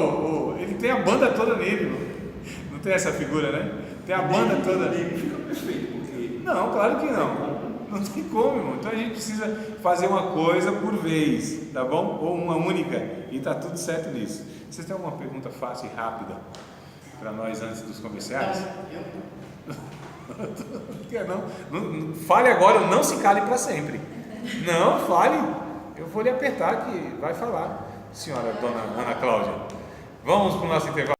ele tem a banda toda nele. Não tem essa figura, né? Tem a banda toda. Fica perfeito, porque não, claro que não. Não tem como, irmão. Então a gente precisa fazer uma coisa por vez, tá bom? Ou uma única, e tá tudo certo nisso. Vocês têm alguma pergunta fácil e rápida para nós antes dos comerciais? Não, fale agora, não se cale para sempre. Não, fale. Eu vou lhe apertar que vai falar, senhora dona Ana Cláudia. Vamos para o nosso intervalo.